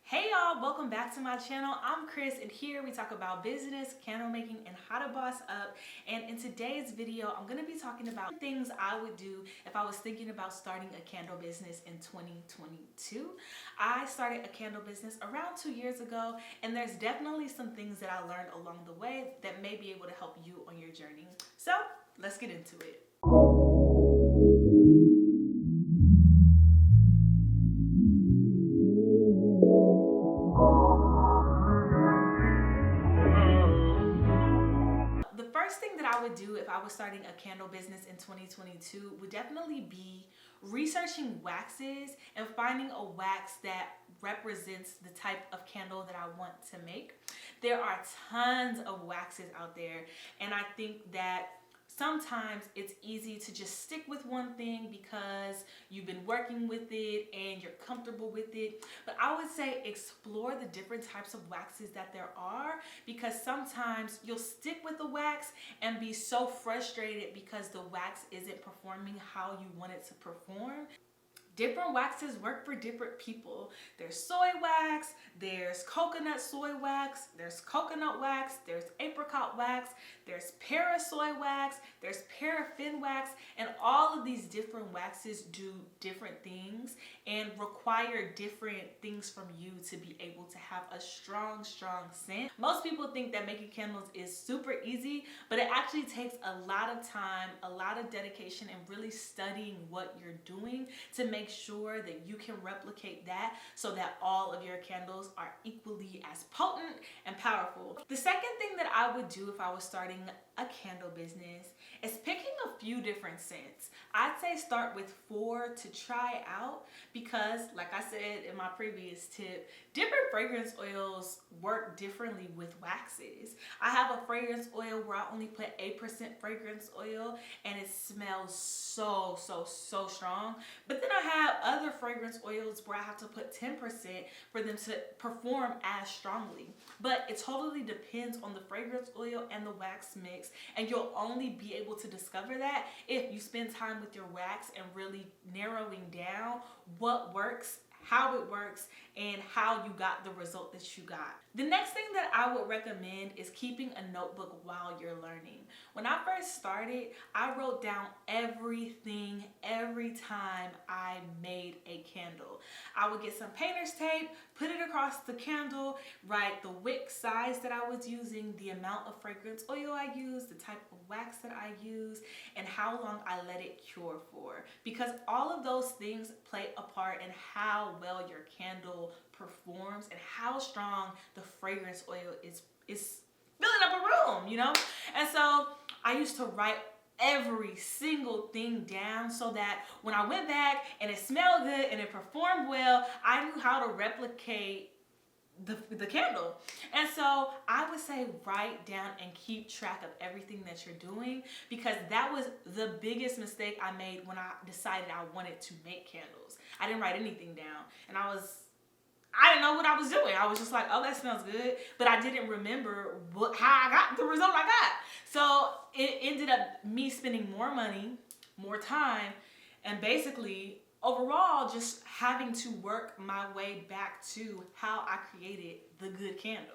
Hey y'all, welcome back to my channel. I'm Chris and here we talk about business, candle making, and how to boss up. And in today's video, I'm going to be talking about things I would do if I was thinking about starting a candle business in 2022. I started a candle business around 2 years ago, and there's definitely some things that I learned along the way that may be able to help you on your journey. So let's get into it. The first thing that I would do if I was starting a candle business in 2022 would definitely be researching waxes and finding a wax that represents the type of candle that I want to make. There are tons of waxes out there, and I think that sometimes it's easy to just stick with one thing because you've been working with it and you're comfortable with it. But I would say explore the different types of waxes that there are, because sometimes you'll stick with the wax and be so frustrated because the wax isn't performing how you want it to perform. Different waxes work for different people. There's soy wax, there's coconut soy wax, there's coconut wax, there's apricot wax, there's parasoy wax, there's paraffin wax, and all of these different waxes do different things and require different things from you to be able to have a strong scent. Most people think that making candles is super easy, but it actually takes a lot of time, a lot of dedication, and really studying what you're doing to make sure that you can replicate that so that all of your candles are equally as potent and powerful. The second thing that I would do if I was starting a candle business is picking a few different scents. I'd say start with 4 to try out, because like I said in my previous tip, different fragrance oils work differently with waxes. I have a fragrance oil where I only put 8% fragrance oil and it smells so strong. But then I have other fragrance oils where I have to put 10% for them to perform as strongly. But it totally depends on the fragrance oil and the wax mix, and you'll only be able to discover that if you spend time with your wax and really narrowing down what works, how it works, and how you got the result that you got. The next thing that I would recommend is keeping a notebook while you're learning. When I first started, I wrote down everything every time I made a candle. I would get some painter's tape, put it across the candle, write the wick size that I was using, the amount of fragrance oil I used, the type of wax that I used, and how long I let it cure for. Because all of those things play a part in how well your candle performs and how strong the fragrance oil is filling up a room, you know? And so I used to write every single thing down so that when I went back and it smelled good and it performed well, I knew how to replicate the candle. And so I would say write down and keep track of everything that you're doing, because that was the biggest mistake I made when I decided I wanted to make candles. I didn't write anything down, and I didn't know what I was doing. I was just like, oh, that smells good, but I didn't remember how I got the result I got. So it ended up me spending more money, more time, and basically overall just having to work my way back to how I created the good candle.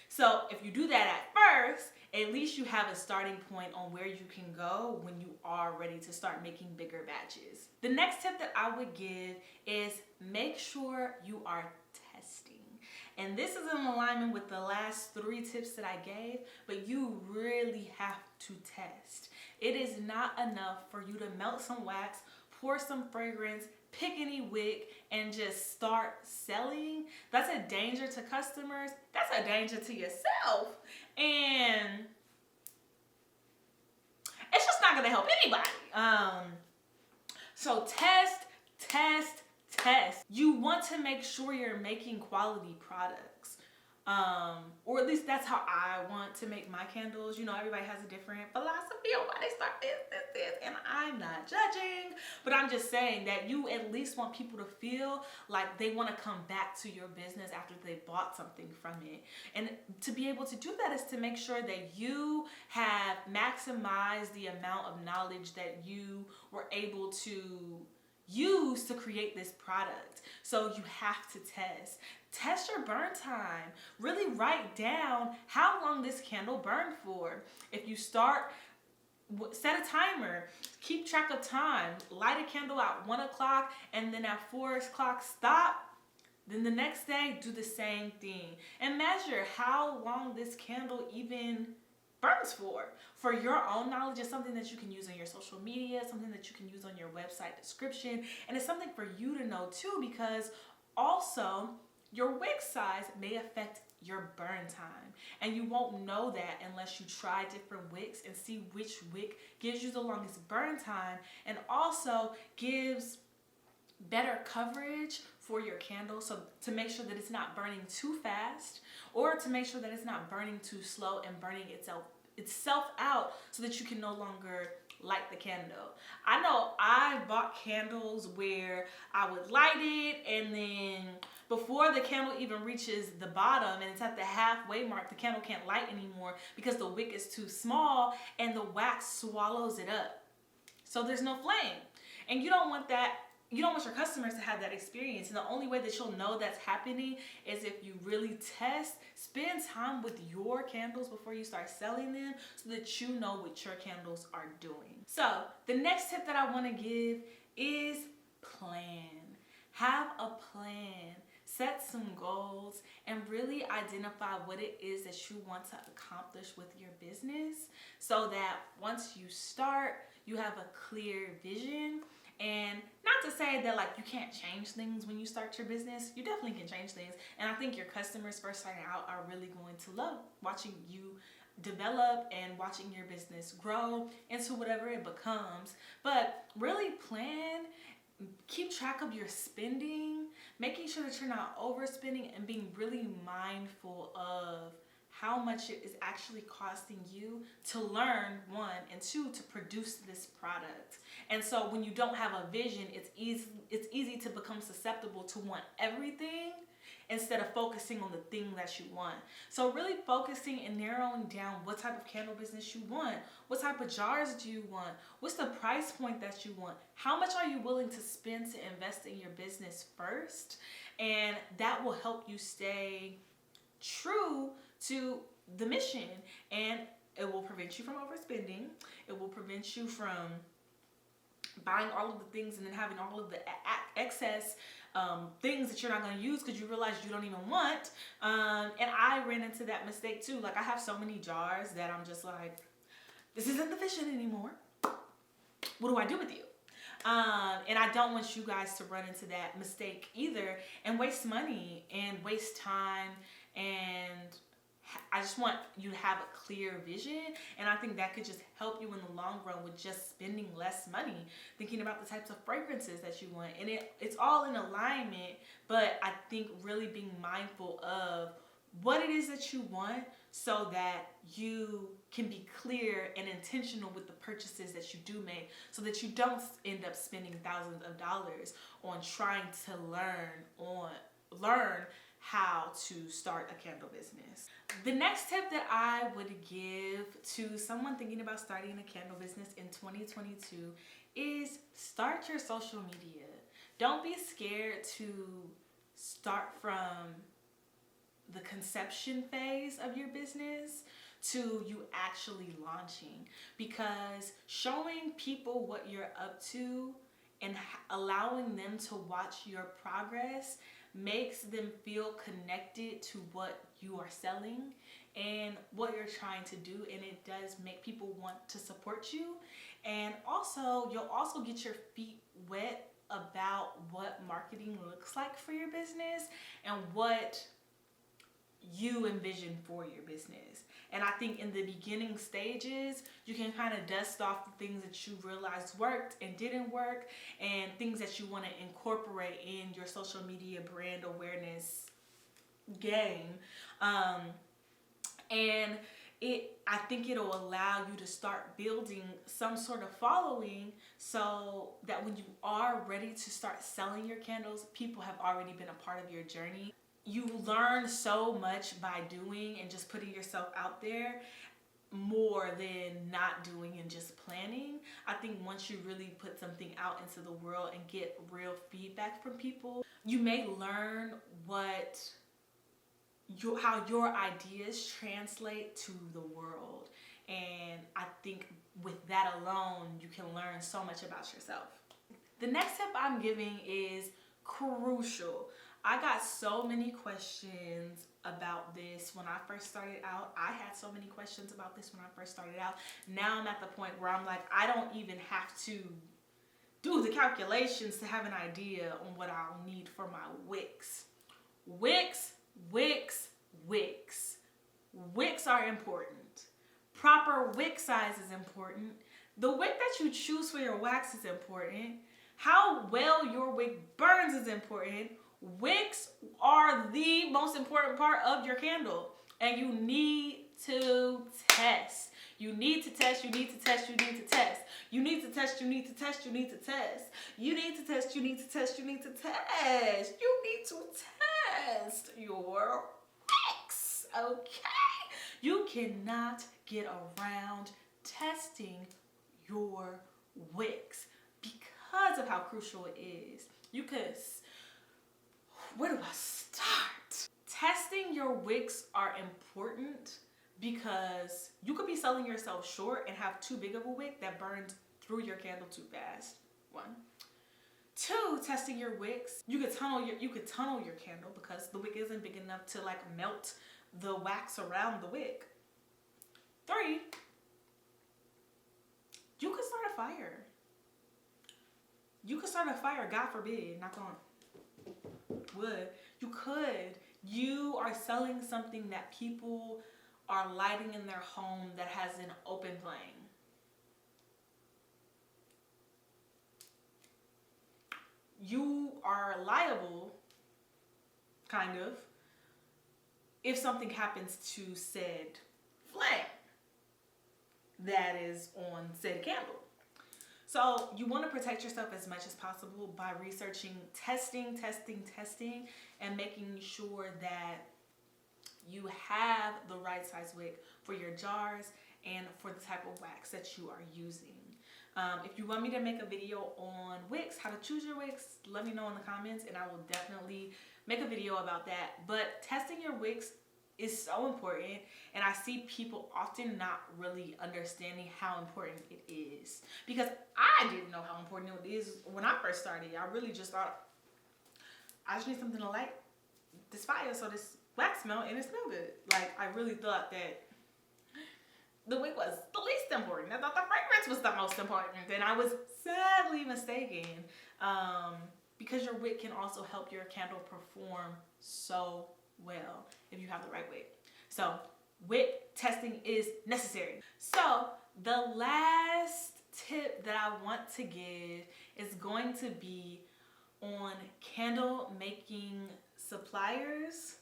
So if you do that at first, at least you have a starting point on where you can go when you are ready to start making bigger batches. The next tip that I would give is make sure you are testing. And this is in alignment with the last 3 tips that I gave, but you really have to test. It is not enough for you to melt some wax, pour some fragrance, pick any wick, and just start selling. That's a danger to customers. That's a danger to yourself. And it's just not gonna help anybody. So test. You want to make sure you're making quality products. Or at least that's how I want to make my candles. You know, everybody has a different philosophy on why they start this, and I'm not judging, but I'm just saying that you at least want people to feel like they want to come back to your business after they bought something from it. And to be able to do that is to make sure that you have maximized the amount of knowledge that you were able to use to create this product. So you have to test your burn time. Really write down how long this candle burned for. If you start, set a timer, keep track of time, light a candle at 1 o'clock and then at 4 o'clock stop. Then the next day do the same thing and measure how long this candle even burns for your own knowledge. It's something that you can use on your social media, something that you can use on your website description, and it's something for you to know too, because also your wick size may affect your burn time, and you won't know that unless you try different wicks and see which wick gives you the longest burn time and also gives better coverage for your candle, so to make sure that it's not burning too fast or to make sure that it's not burning too slow and burning itself out so that you can no longer light the candle. I know I bought candles where I would light it and then before the candle even reaches the bottom and it's at the halfway mark, the candle can't light anymore because the wick is too small and the wax swallows it up. So there's no flame. And you don't want that. You don't want your customers to have that experience. And the only way that you'll know that's happening is if you really test, spend time with your candles before you start selling them so that you know what your candles are doing. So the next tip that I want to give is plan. Have a plan. Set some goals and really identify what it is that you want to accomplish with your business so that once you start, you have a clear vision. And not to say that like you can't change things when you start your business, you definitely can change things. And I think your customers first starting out are really going to love watching you develop and watching your business grow into whatever it becomes. But really plan, keep track of your spending, making sure that you're not overspending and being really mindful of how much it is actually costing you to learn, one, and two, to produce this product. And so when you don't have a vision, it's easy to become susceptible to want everything instead of focusing on the thing that you want. So really focusing and narrowing down what type of candle business you want, what type of jars do you want, what's the price point that you want, how much are you willing to spend to invest in your business first, and that will help you stay true to the mission, and it will prevent you from overspending. It will prevent you from buying all of the things and then having all of the excess things that you're not going to use because you realize you don't even want. And I ran into that mistake too. Like I have so many jars that I'm just like, this isn't the vision anymore. What do I do with you? And I don't want you guys to run into that mistake either and waste money and waste time. And I just want you to have a clear vision, and I think that could just help you in the long run with just spending less money, thinking about the types of fragrances that you want. And it's all in alignment, but I think really being mindful of what it is that you want so that you can be clear and intentional with the purchases that you do make so that you don't end up spending thousands of dollars on trying to learn how to start a candle business. The next tip that I would give to someone thinking about starting a candle business in 2022 is start your social media. Don't be scared to start from the conception phase of your business to you actually launching, because showing people what you're up to and allowing them to watch your progress makes them feel connected to what you are selling and what you're trying to do, and it does make people want to support you. And also, you'll also get your feet wet about what marketing looks like for your business and what you envision for your business. And I think in the beginning stages, you can kind of dust off the things that you realized worked and didn't work, and things that you want to incorporate in your social media brand awareness game. And I think it'll allow you to start building some sort of following so that when you are ready to start selling your candles, people have already been a part of your journey. You learn so much by doing and just putting yourself out there. more than not doing and just planning. I think once you really put something out into the world and get real feedback from people, you may learn how your ideas translate to the world. And I think with that alone, you can learn so much about yourself. The next tip I'm giving is crucial. I got so many questions about this when I first started out. I had so many questions about this when I first started out. Now I'm at the point where I'm like, I don't even have to do the calculations to have an idea on what I'll need for my wicks. Wicks, wicks, wicks. Wicks are important. Proper wick size is important. The wick that you choose for your wax is important. How well your wig burns is important. Wicks are the most important part of your candle, and you need to test. You need to test, you need to test, you need to test. You need to test, you need to test, you need to test. You need to test, you need to test, you need to test. You need to test your wicks, okay? You cannot get around testing your wicks because of how crucial it is. Where do I start? Testing your wicks are important because you could be selling yourself short and have too big of a wick that burns through your candle too fast. 1. 2, testing your wicks. You could tunnel your candle because the wick isn't big enough to like melt the wax around the wick. 3, you could start a fire. You could start a fire, God forbid, knock on wood. You could. You are selling something that people are lighting in their home that has an open flame. You are liable, kind of, if something happens to said flame that is on said candle. So you want to protect yourself as much as possible by researching, testing, and making sure that you have the right size wick for your jars and for the type of wax that you are using. If you want me to make a video on wicks, how to choose your wicks, let me know in the comments and I will definitely make a video about that. But testing your wicks is so important, and I see people often not really understanding how important it is, because I didn't know how important it is when I first started. I really just thought I just need something to light this fire so this wax smell and it smell good. Like, I really thought that the wick was the least important. I thought the fragrance was the most important, and I was sadly mistaken, because your wick can also help your candle perform so well if you have the right wick. So wick testing is necessary. So the last tip that I want to give is going to be on candle making suppliers,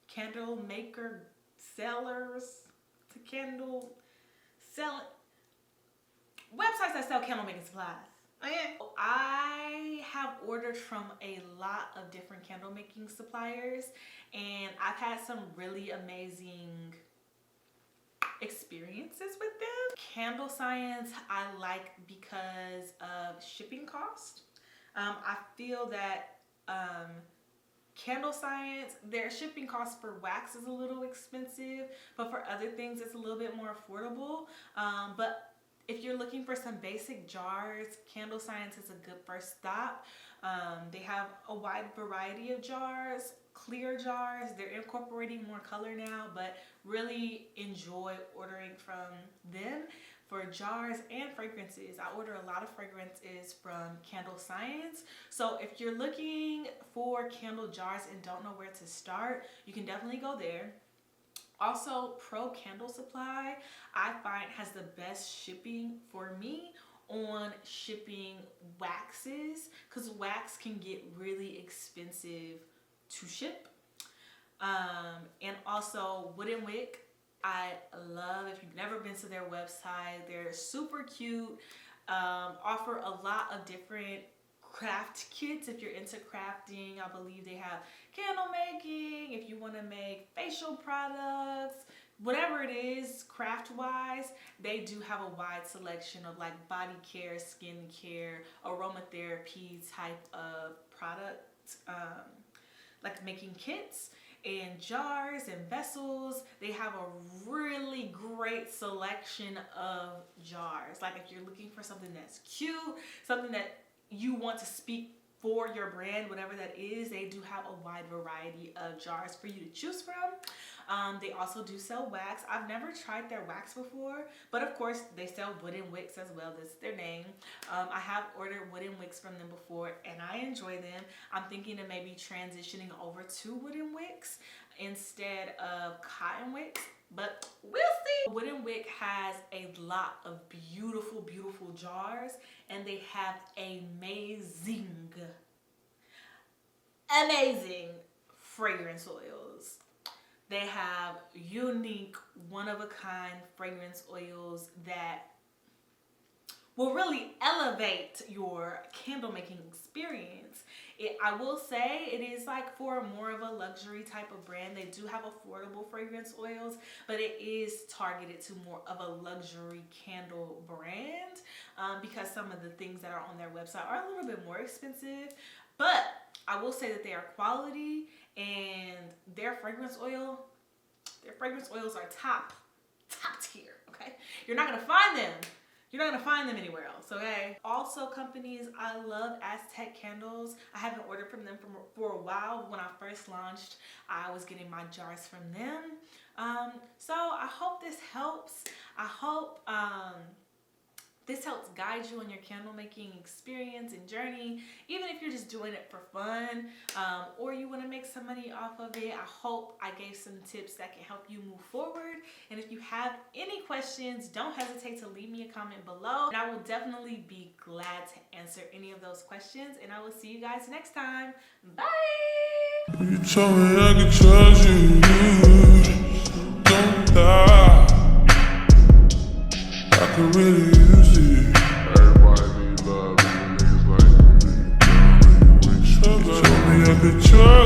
candle maker sellers, to candle selling websites that sell candle making supplies. Okay. I have ordered from a lot of different candle making suppliers, and I've had some really amazing experiences with them. Candle Science I like because of shipping cost. I feel that Candle Science, their shipping cost for wax is a little expensive, but for other things it's a little bit more affordable. But if you're looking for some basic jars, Candle Science is a good first stop. They have a wide variety of jars, clear jars. They're incorporating more color now, but really enjoy ordering from them for jars and fragrances. I order a lot of fragrances from Candle Science. So if you're looking for candle jars and don't know where to start, you can definitely go there. Also, Pro Candle Supply, I find, has the best shipping for me on shipping waxes, because wax can get really expensive to ship. And also Wooden Wick, I love. If you've never been to their website, they're super cute, offer a lot of different craft kits if you're into crafting. I believe they have candle making, if you want to make facial products, whatever it is, craft-wise, they do have a wide selection of like body care, skin care, aromatherapy type of products, like making kits and jars and vessels. They have a really great selection of jars. Like if you're looking for something that's cute, something that you want to speak for your brand, whatever that is, they do have a wide variety of jars for you to choose from. They also do sell wax. I've never tried their wax before, but of course they sell wooden wicks as well. That's their name. I have ordered wooden wicks from them before and I enjoy them. I'm thinking of maybe transitioning over to wooden wicks instead of cotton wicks, but we'll see. Wooden Wick has a lot of beautiful, beautiful jars, and they have amazing fragrance oils. They have unique, one-of-a-kind fragrance oils that will really elevate your candle making experience. I will say it is like for more of a luxury type of brand. They do have affordable fragrance oils, but it is targeted to more of a luxury candle brand because some of the things that are on their website are a little bit more expensive. But I will say that they are quality, and their fragrance oils are top tier, okay? You're not gonna find them. You're not gonna find them anywhere else, okay? Also companies, I love Aztec candles. I haven't ordered from them for a while. When I first launched, I was getting my jars from them. So I hope this helps. I hope this helps guide you on your candle making experience and journey. Even if you're just doing it for fun or you want to make some money off of it, I hope I gave some tips that can help you move forward. And if you have any questions, don't hesitate to leave me a comment below. And I will definitely be glad to answer any of those questions. And I will see you guys next time. Bye! You told me I could trust you. Don't die. I could really use it. Everybody need love, and niggas like me. You told me I could trust.